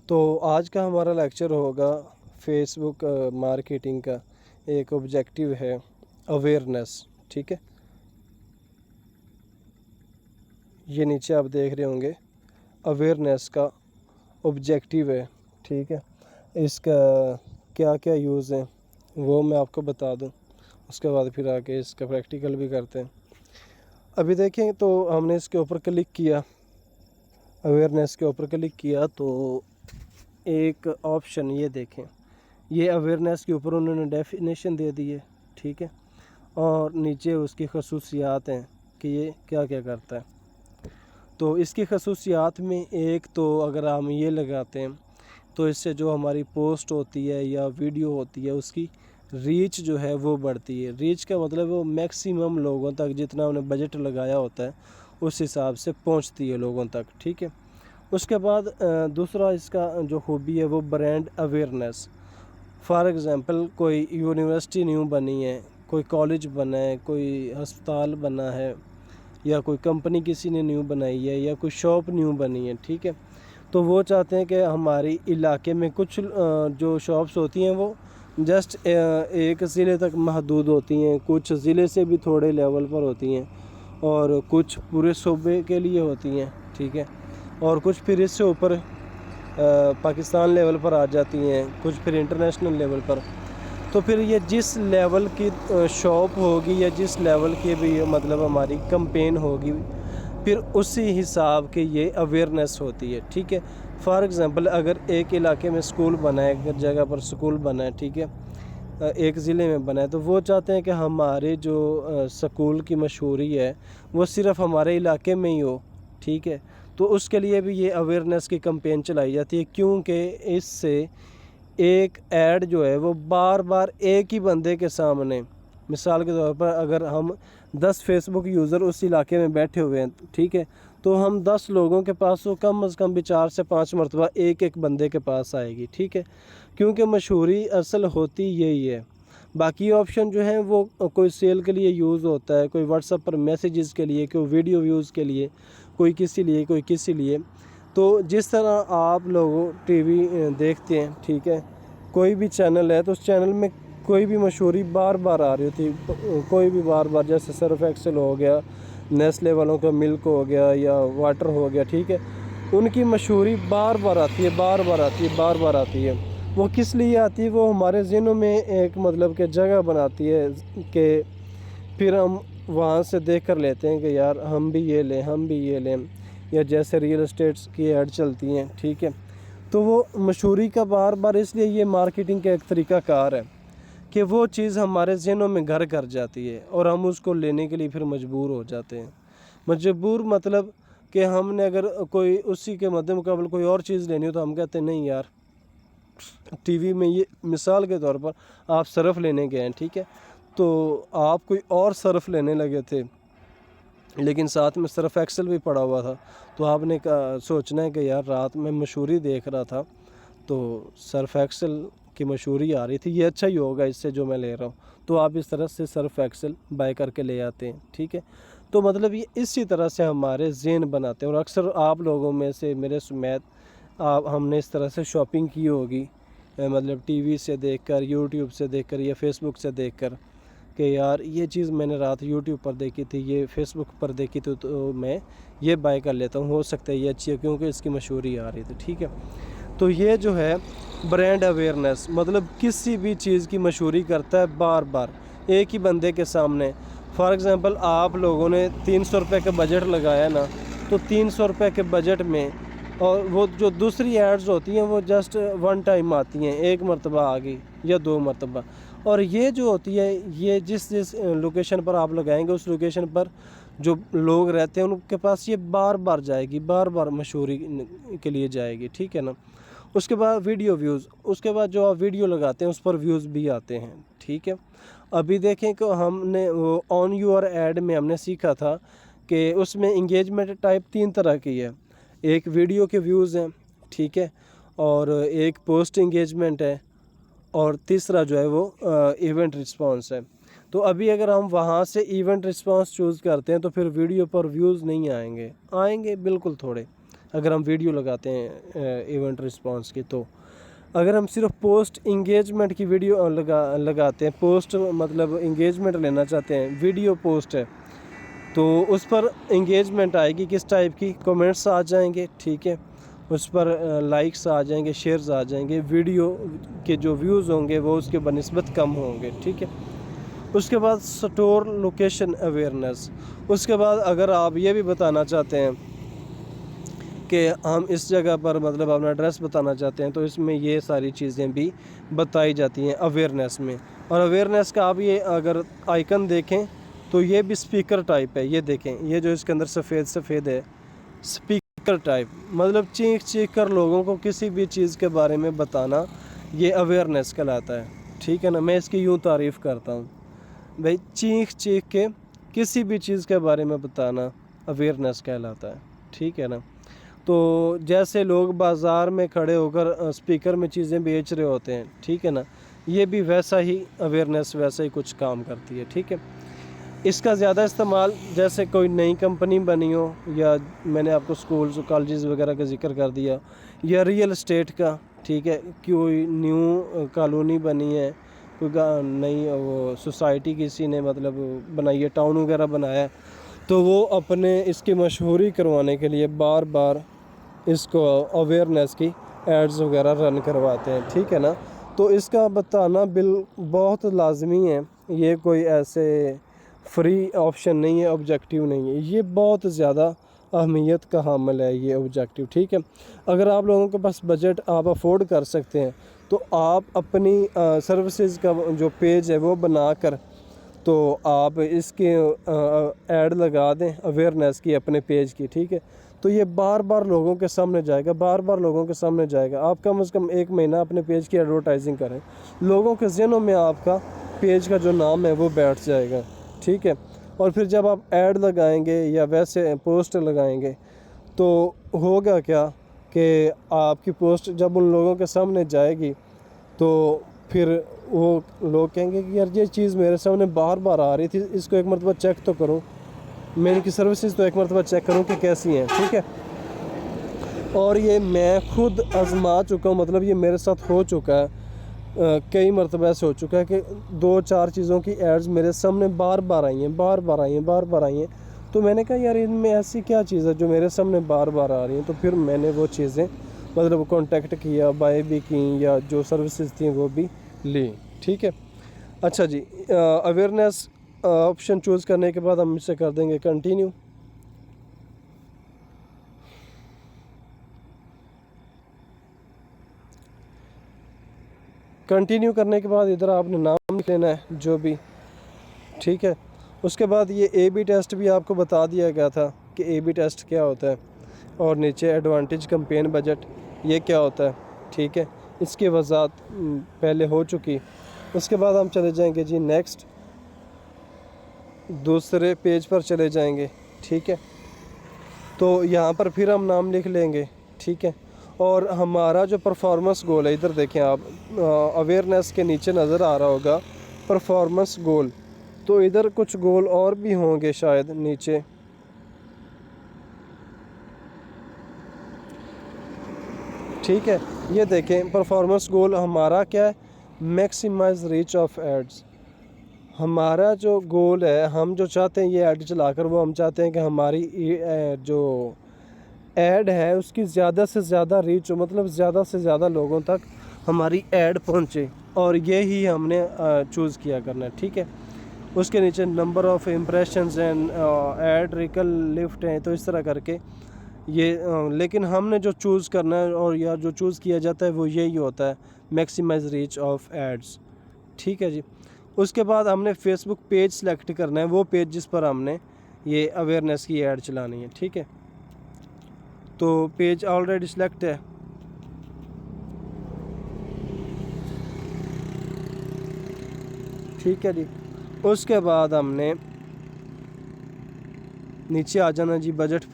تو آج کا ہمارا لیکچر ہوگا فیس بک مارکیٹنگ کا ایک آبجیکٹیو ہے اویئرنیس، ٹھیک ہے۔ یہ نیچے آپ دیکھ رہے ہوں گے اویئرنیس کا آبجیکٹیو ہے، ٹھیک ہے۔ اس کا کیا کیا یوز ہیں وہ میں آپ کو بتا دوں، اس کے بعد پھر آگے اس کا پریکٹیکل بھی کرتے ہیں۔ ابھی دیکھیں تو ہم نے اس کے اوپر کلک کیا، اویئرنیس کے اوپر کلک کیا تو ایک آپشن یہ دیکھیں، یہ اویئرنیس کے اوپر انہوں نے ڈیفینیشن دے دی ہے، ٹھیک ہے، اور نیچے اس کی خصوصیات ہیں کہ یہ کیا کیا کرتا ہے۔ تو اس کی خصوصیات میں ایک تو اگر ہم یہ لگاتے ہیں تو اس سے جو ہماری پوسٹ ہوتی ہے یا ویڈیو ہوتی ہے اس کی ریچ جو ہے وہ بڑھتی ہے۔ ریچ کا مطلب وہ میکسیمم لوگوں تک جتنا انہیں بجٹ لگایا ہوتا ہے اس حساب سے پہنچتی ہے لوگوں تک، ٹھیک ہے۔ اس کے بعد دوسرا اس کا جو خوبی ہے وہ برانڈ اویئرنیس۔ فار ایگزامپل کوئی یونیورسٹی نیو بنی ہے، کوئی کالج بنا ہے، کوئی ہسپتال بنا ہے، یا کوئی کمپنی کسی نے نیو بنائی ہے، یا کوئی شاپ نیو بنی ہے، ٹھیک ہے۔ تو وہ چاہتے ہیں کہ ہماری علاقے میں کچھ جو شاپس ہوتی ہیں وہ جسٹ ایک ضلع تک محدود ہوتی ہیں، کچھ ضلع سے بھی تھوڑے لیول پر ہوتی ہیں، اور کچھ پورے صوبے کے لیے ہوتی ہیں، ٹھیک ہے، اور کچھ پھر اس سے اوپر پاکستان لیول پر آ جاتی ہیں، کچھ پھر انٹرنیشنل لیول پر۔ تو پھر یہ جس لیول کی شاپ ہوگی یا جس لیول کی بھی مطلب ہماری کمپین ہوگی پھر اسی حساب کے یہ اویئرنیس ہوتی ہے، ٹھیک ہے۔ فار ایگزامپل اگر ایک علاقے میں سکول بنا ہے، ایک جگہ پر سکول بنا ہے، ٹھیک ہے، ایک ضلع میں بنا ہے، تو وہ چاہتے ہیں کہ ہمارے جو سکول کی مشہوری ہے وہ صرف ہمارے علاقے میں ہی ہو، ٹھیک ہے۔ تو اس کے لیے بھی یہ اویئرنیس کی کمپین چلائی جاتی ہے، کیونکہ اس سے ایک ایڈ جو ہے وہ بار بار ایک ہی بندے کے سامنے، مثال کے طور پر اگر ہم 10 فیس بک یوزر اس علاقے میں بیٹھے ہوئے ہیں، ٹھیک ہے، تو ہم 10 لوگوں کے پاس وہ کم از کم بھی 4 سے 5 مرتبہ ایک ایک بندے کے پاس آئے گی، ٹھیک ہے، کیونکہ مشہوری اصل ہوتی یہی ہے۔ باقی آپشن جو ہیں وہ کوئی سیل کے لیے یوز ہوتا ہے، کوئی واٹس ایپ پر میسیجز کے لیے، کوئی ویڈیو ویوز کے لیے، کوئی کسی لیے، کوئی کسی لیے۔ تو جس طرح آپ لوگ ٹی وی دیکھتے ہیں، ٹھیک ہے، کوئی بھی چینل ہے تو اس چینل میں کوئی بھی مشہوری بار بار آ رہی ہوتی، کوئی بھی بار بار، جیسے سرف ایکسل ہو گیا، نیسلے والوں کا ملک ہو گیا یا واٹر ہو گیا، ٹھیک ہے، ان کی مشہوری بار بار آتی ہے، بار بار آتی ہے، بار بار آتی ہے۔ وہ کس لیے آتی ہے؟ وہ ہمارے ذہنوں میں ایک مطلب کہ جگہ بناتی ہے کہ پھر ہم وہاں سے دیکھ کر لیتے ہیں کہ یار ہم بھی یہ لیں، ہم بھی یہ لیں، یا جیسے ریئل اسٹیٹس کی ایڈ چلتی ہیں، ٹھیک ہے۔ تو وہ مشہوری کا بار بار اس لیے یہ مارکیٹنگ کا ایک طریقہ کار ہے کہ وہ چیز ہمارے ذہنوں میں گھر کر جاتی ہے اور ہم اس کو لینے کے لیے پھر مجبور ہو جاتے ہیں۔ مجبور مطلب کہ ہم نے اگر کوئی اسی کے مد مقابل کوئی اور چیز لینی ہو تو ہم کہتے ہیں نہیں یار، ٹی وی میں یہ مثال کے طور پر آپ صرف لینے گئے ہیں، ٹھیک ہے، تو آپ کوئی اور صرف لینے لگے تھے لیکن ساتھ میں صرف ایکسل بھی پڑا ہوا تھا، تو آپ نے سوچنا ہے کہ یار رات میں مشہوری دیکھ رہا تھا تو صرف ایکسل کی مشہوری آ رہی تھی، یہ اچھا ہی ہوگا اس سے جو میں لے رہا ہوں، تو آپ اس طرح سے صرف ایکسل بائی کر کے لے آتے ہیں، ٹھیک ہے۔ تو مطلب یہ اسی طرح سے ہمارے ذہن بناتے ہیں، اور اکثر آپ لوگوں میں سے میرے سمیت ہم نے اس طرح سے شاپنگ کی ہوگی، مطلب ٹی وی سے دیکھ کر، یوٹیوب سے دیکھ کر، یا فیس بک سے دیکھ کر کہ یار یہ چیز میں نے رات یوٹیوب پر دیکھی تھی، یہ فیس بک پر دیکھی تھی، تو میں یہ بائی کر لیتا ہوں، ہو سکتا ہے یہ اچھی ہے کیونکہ اس کی مشہوری آ رہی تھی، ٹھیک ہے۔ تو یہ جو ہے برانڈ اویئرنیس، مطلب کسی بھی چیز کی مشہوری کرتا ہے بار بار ایک ہی بندے کے سامنے۔ فار ایگزامپل آپ لوگوں نے 300 روپے کا بجٹ لگایا نا، تو 300 روپے کے بجٹ میں، اور وہ جو دوسری ایڈز ہوتی ہیں وہ جسٹ ون ٹائم آتی ہیں، ایک مرتبہ آ گئی یا 2 مرتبہ، اور یہ جو ہوتی ہے یہ جس لوکیشن پر آپ لگائیں گے اس لوکیشن پر جو لوگ رہتے ہیں ان کے پاس یہ بار بار جائے گی، بار بار مشہوری کے لیے جائے گی، ٹھیک ہے نا۔ اس کے بعد ویڈیو ویوز، اس کے بعد جو آپ ویڈیو لگاتے ہیں اس پر ویوز بھی آتے ہیں، ٹھیک ہے۔ ابھی دیکھیں کہ ہم نے وہ آن یور ایڈ میں ہم نے سیکھا تھا کہ اس میں انگیجمنٹ ٹائپ 3 طرح کی ہے، ایک ویڈیو کے ویوز ہیں، ٹھیک ہے، اور ایک پوسٹ انگیجمنٹ ہے، اور تیسرا جو ہے وہ ایونٹ رسپانس ہے۔ تو ابھی اگر ہم وہاں سے ایونٹ رسپانس چوز کرتے ہیں تو پھر ویڈیو پر ویوز نہیں آئیں گے، آئیں گے بالکل تھوڑے، اگر ہم ویڈیو لگاتے ہیں ایونٹ رسپانس کی. تو اگر ہم صرف پوسٹ انگیجمنٹ کی ویڈیو لگاتے ہیں، پوسٹ مطلب انگیجمنٹ لینا چاہتے ہیں، ویڈیو پوسٹ ہے، تو اس پر انگیجمنٹ آئے گی کس ٹائپ کی؟ کومنٹس آ جائیں گے، ٹھیک ہے، اس پر لائکس آ جائیں گے، شیئرز آ جائیں گے، ویڈیو کے جو ویوز ہوں گے وہ اس کے بنسبت کم ہوں گے، ٹھیک ہے. اس کے بعد سٹور لوکیشن اویئرنیس. اس کے بعد اگر آپ یہ بھی بتانا چاہتے ہیں کہ ہم اس جگہ پر مطلب اپنا ایڈریس بتانا چاہتے ہیں، تو اس میں یہ ساری چیزیں بھی بتائی جاتی ہیں اویئرنیس میں. اور اویئرنیس کا آپ یہ اگر آئیکن دیکھیں تو یہ بھی سپیکر ٹائپ ہے. یہ دیکھیں، یہ جو اس کے اندر سفید ہے، سپیکر ٹائپ، مطلب چیخ چیخ کر لوگوں کو کسی بھی چیز کے بارے میں بتانا، یہ اویئرنیس کہلاتا ہے، ٹھیک ہے نا. میں اس کی یوں تعریف کرتا ہوں بھائی، چیخ چیخ کے کسی بھی چیز کے بارے میں بتانا اویئرنیس کہلاتا ہے، ٹھیک ہے نا. تو جیسے لوگ بازار میں کھڑے ہو کر اسپیکر میں چیزیں بیچ رہے ہوتے ہیں، ٹھیک ہے نا، یہ بھی ویسا ہی اویئرنیس ویسا ہی کچھ کام کرتی ہے، ٹھیک ہے. اس کا زیادہ استعمال جیسے کوئی نئی کمپنی بنی ہو، یا میں نے آپ کو سکولز کالجز وغیرہ کا ذکر کر دیا، یا ریئل اسٹیٹ کا، ٹھیک ہے، کوئی نیو کالونی بنی ہے، کوئی نئی وہ سوسائٹی کسی نے مطلب بنائی ہے، ٹاؤن وغیرہ بنایا ہے، تو وہ اپنے اس کی مشہوری کروانے کے لیے بار بار اس کو اویئرنیس کی ایڈز وغیرہ رن کرواتے ہیں، ٹھیک ہے نا. تو اس کا بتانا بہت لازمی ہے. یہ کوئی ایسے فری آپشن نہیں ہے، آبجیکٹیو نہیں ہے، یہ بہت زیادہ اہمیت کا حامل ہے یہ آبجیکٹیو، ٹھیک ہے. اگر آپ لوگوں کے پاس بجٹ آپ افورڈ کر سکتے ہیں تو آپ اپنی سروسز کا جو پیج ہے وہ بنا کر تو آپ اس کے ایڈ لگا دیں اویئرنیس کی اپنے پیج کی، ٹھیک ہے. تو یہ بار بار لوگوں کے سامنے جائے گا، بار بار لوگوں کے سامنے جائے گا. آپ کم از کم 1 مہینہ اپنے پیج کی ایڈورٹائزنگ کریں، لوگوں کے ذہنوں میں آپ کا پیج کا جو نام ہے وہ بیٹھ جائے گا، ٹھیک ہے. اور پھر جب آپ ایڈ لگائیں گے یا ویسے پوسٹ لگائیں گے تو ہوگا کیا کہ آپ کی پوسٹ جب ان لوگوں کے سامنے جائے گی تو پھر وہ لوگ کہیں گے کہ یار یہ چیز میرے سامنے بار بار آ رہی تھی، اس کو ایک مرتبہ چیک تو کروں، میں ان کی سروسز تو ایک مرتبہ چیک کروں کہ کیسی ہیں، ٹھیک ہے. اور یہ میں خود آزما چکا ہوں، مطلب یہ میرے ساتھ ہو چکا ہے، کئی مرتبہ ایسے ہو چکا ہے کہ 2-4 چیزوں کی ایڈز میرے سامنے بار بار آئی ہیں. تو میں نے کہا یار ان میں ایسی کیا چیز ہے جو میرے سامنے بار بار آ رہی ہیں. تو پھر میں نے وہ چیزیں مطلب کانٹیکٹ کیا، بائی بھی کی، یا جو سروسز تھیں وہ بھی لی، ٹھیک ہے. اچھا جی، اویئرنیس آپشن چوز کرنے کے بعد ہم اس سے کر دیں گے کنٹینیو. کنٹینیو کرنے کے بعد ادھر آپ نے نام لکھ لینا ہے جو بھی، ٹھیک ہے. اس کے بعد یہ اے بی ٹیسٹ بھی آپ کو بتا دیا گیا تھا کہ اے بی ٹیسٹ کیا ہوتا ہے، اور نیچے ایڈوانٹیج کمپین بجٹ یہ کیا ہوتا ہے، ٹھیک ہے. اس کی وضاحت پہلے ہو چکی. اس کے بعد ہم چلے جائیں گے جی نیکسٹ، دوسرے پیج پر چلے جائیں گے، ٹھیک ہے. تو یہاں پر پھر ہم نام لکھ لیں گے، ٹھیک ہے. اور ہمارا جو پرفارمنس گول ہے، ادھر دیکھیں آپ، اویئرنیس کے نیچے نظر آ رہا ہوگا پرفارمنس گول. تو ادھر کچھ گول اور بھی ہوں گے شاید نیچے، ٹھیک ہے. یہ دیکھیں پرفارمنس گول ہمارا کیا ہے، میکسیمائز ریچ آف ایڈز. ہمارا جو گول ہے، ہم جو چاہتے ہیں یہ ایڈ چلا کر، وہ ہم چاہتے ہیں کہ ہماری جو ایڈ ہے اس کی زیادہ سے زیادہ ریچ ہو، مطلب زیادہ سے زیادہ لوگوں تک ہماری ایڈ پہنچے، اور یہی ہم نے چوز کیا کرنا ہے، ٹھیک ہے. اس کے نیچے number of impressions and ad recall lift ہیں. تو اس طرح کر کے یہ لیکن ہم نے جو چوز کرنا ہے اور یا جو چوز کیا جاتا ہے وہ یہی ہوتا ہے، میکسیمائز ریچ آف ایڈز، ٹھیک ہے جی. اس کے بعد ہم نے فیس بک پیج سلیکٹ کرنا ہے، وہ پیج جس پر ہم نے یہ اویئرنیس کی ایڈ چلانی ہے، ٹھیک ہے. تو پیج آلریڈی سلیکٹ ہے، ٹھیک ہے جی. اس کے بعد ہم نے نیچے آ جانا جی بجٹ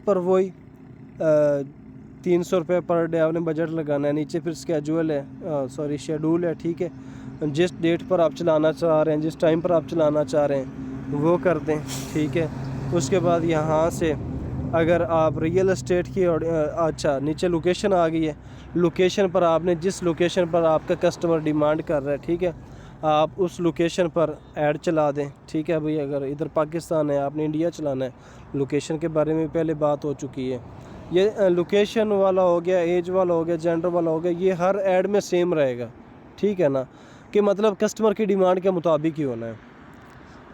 پر وہی 300 روپے پر ڈے آپ نے بجٹ لگانا ہے. نیچے پھر اسکیجول ہے، شیڈول ہے، ٹھیک ہے. جس ڈیٹ پر آپ چلانا چاہ رہے ہیں، جس ٹائم پر آپ چلانا چاہ رہے ہیں وہ کر دیں، ٹھیک ہے. اس کے بعد یہاں سے اگر آپ ریئل اسٹیٹ کی اچھا نیچے لوکیشن آ گئی ہے، لوکیشن پر آپ نے جس لوکیشن پر آپ کا کسٹمر ڈیمانڈ کر رہا ہے، ٹھیک ہے، آپ اس لوکیشن پر ایڈ چلا دیں، ٹھیک ہے بھئی۔ اگر ادھر پاکستان ہے، آپ نے انڈیا چلانا ہے، لوکیشن کے بارے میں پہلے بات ہو چکی ہے۔ یہ لوکیشن والا ہو گیا، ایج والا ہو گیا، جینڈر والا ہو گیا، یہ ہر ایڈ میں سیم رہے گا، ٹھیک ہے نا، کہ مطلب کسٹمر کی ڈیمانڈ کے مطابق ہی ہونا ہے۔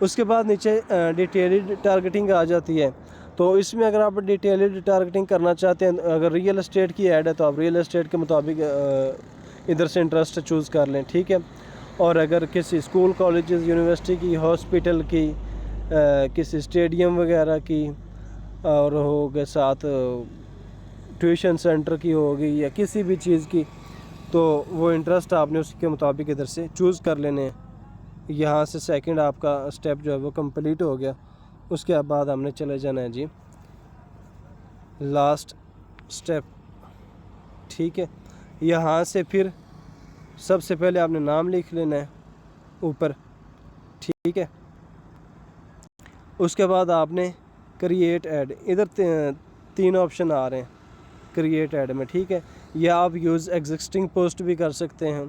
اس کے بعد نیچے ڈیٹیلڈ ٹارگیٹنگ آ جاتی ہے، تو اس میں اگر آپ ڈیٹیلڈ ٹارگیٹنگ کرنا چاہتے ہیں، اگر ریئل اسٹیٹ کی ایڈ ہے تو آپ ریئل اسٹیٹ کے مطابق ادھر سے انٹرسٹ چوز کر لیں، ٹھیک ہے۔ اور اگر کسی اسکول، کالجز، یونیورسٹی کی، ہاسپٹل کی، کسی اسٹیڈیم وغیرہ کی، اور ہوگے ساتھ ٹیوشن سینٹر کی ہوگی یا کسی بھی چیز کی، تو وہ انٹرسٹ آپ نے اس کے مطابق ادھر سے چوز کر لینے ہیں۔ یہاں سے سیکنڈ آپ کا اسٹیپ جو ہے وہ کمپلیٹ ہو گیا۔ اس کے بعد ہم نے چلے جانا ہے جی لاسٹ اسٹیپ، ٹھیک ہے۔ یہاں سے پھر سب سے پہلے آپ نے نام لکھ لینا ہے اوپر، ٹھیک ہے۔ اس کے بعد آپ نے کریٹ ایڈ، ادھر 3 آپشن آ رہے ہیں کریٹ ایڈ میں، ٹھیک ہے۔ یا آپ یوز ایگزسٹنگ پوسٹ بھی کر سکتے ہیں،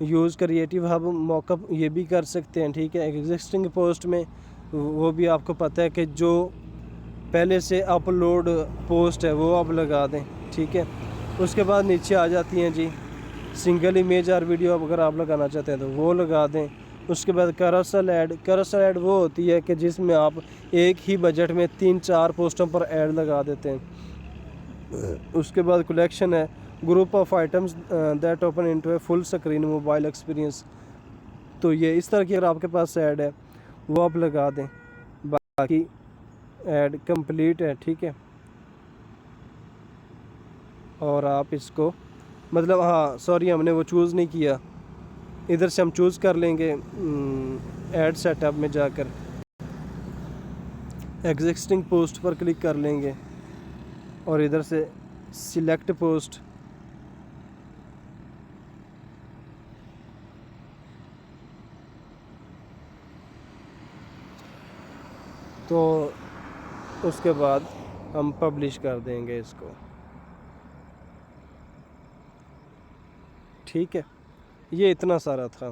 یوز کریٹیو ہب موک اپ یہ بھی کر سکتے ہیں، ٹھیک ہے۔ ایگزسٹنگ پوسٹ میں وہ بھی آپ کو پتہ ہے کہ جو پہلے سے اپلوڈ پوسٹ ہے وہ آپ لگا دیں، ٹھیک ہے۔ اس کے بعد نیچے آ جاتی ہیں جی سنگل امیج اور ویڈیو، اگر آپ لگانا چاہتے ہیں تو وہ لگا دیں۔ اس کے بعد کرسل ایڈ، کرسل ایڈ وہ ہوتی ہے کہ جس میں آپ ایک ہی بجٹ میں 3-4 پوسٹوں پر ایڈ لگا دیتے ہیں۔ اس کے بعد کلیکشن ہے، group of items that open into a full screen mobile experience, تو یہ اس طرح کی اگر آپ کے پاس ایڈ ہے وہ آپ لگا دیں۔ باقی ایڈ کمپلیٹ ہے، ٹھیک ہے۔ اور آپ اس کو مطلب ہم نے وہ چوز نہیں کیا، ادھر سے ہم چوز کر لیں گے ایڈ سیٹ اپ میں جا کر ایگزسٹنگ پوسٹ پر کلک کر لیں گے اور ادھر سے سلیکٹ پوسٹ، تو اس کے بعد ہم پبلش کر دیں گے اس کو، ٹھیک ہے۔ یہ اتنا سارا تھا۔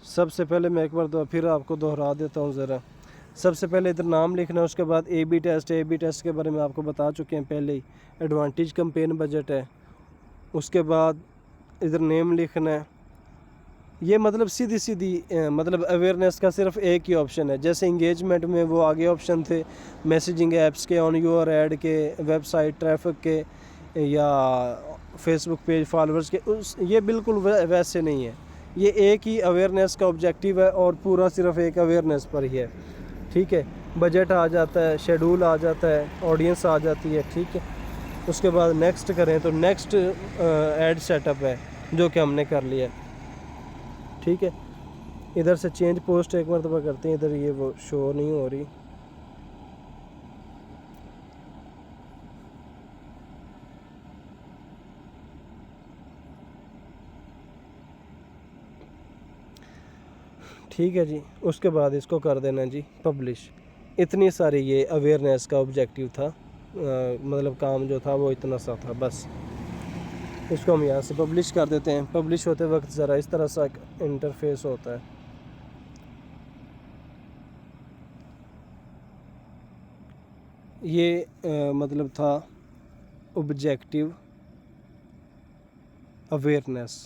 سب سے پہلے میں ایک بار پھر آپ کو دہرا دیتا ہوں ذرا۔ سب سے پہلے ادھر نام لکھنا ہے، اس کے بعد اے بی ٹیسٹ کے بارے میں آپ کو بتا چکے ہیں پہلے ہی، ایڈوانٹیج کمپین بجٹ ہے۔ اس کے بعد ادھر نیم لکھنا ہے۔ یہ مطلب سیدھی مطلب اویئرنیس کا صرف ایک ہی آپشن ہے، جیسے انگیجمنٹ میں وہ آگے آپشن تھے میسیجنگ ایپس کے، آن یور ایڈ کے، ویب سائٹ ٹریفک کے، یا فیس بک پیج فالوورز کے، یہ بالکل ویسے نہیں ہے۔ یہ ایک ہی اویئرنیس کا آبجیکٹیو ہے اور پورا صرف ایک اویئرنیس پر ہی ہے، ٹھیک ہے۔ بجٹ آ جاتا ہے، شیڈول آ جاتا ہے، آڈینس آ جاتی ہے، ٹھیک ہے۔ اس کے بعد نیکسٹ کریں تو نیکسٹ ایڈ سیٹ اپ ہے جو کہ ہم نے کر لیا ہے، ٹھیک ہے۔ ادھر سے چینج پوسٹ ایک مرتبہ کرتے ہیں، ادھر یہ وہ شو نہیں ہو رہی، ٹھیک ہے جی۔ اس کے بعد اس کو کر دینا جی پبلش۔ اتنی ساری یہ اویئرنیس کا آبجیکٹیو تھا، مطلب کام جو تھا وہ اتنا سا تھا بس۔ اس کو ہم یہاں سے پبلش کر دیتے ہیں۔ پبلش ہوتے وقت ذرا اس طرح سا انٹرفیس ہوتا ہے۔ یہ مطلب تھا آبجیکٹیو اویئرنیس۔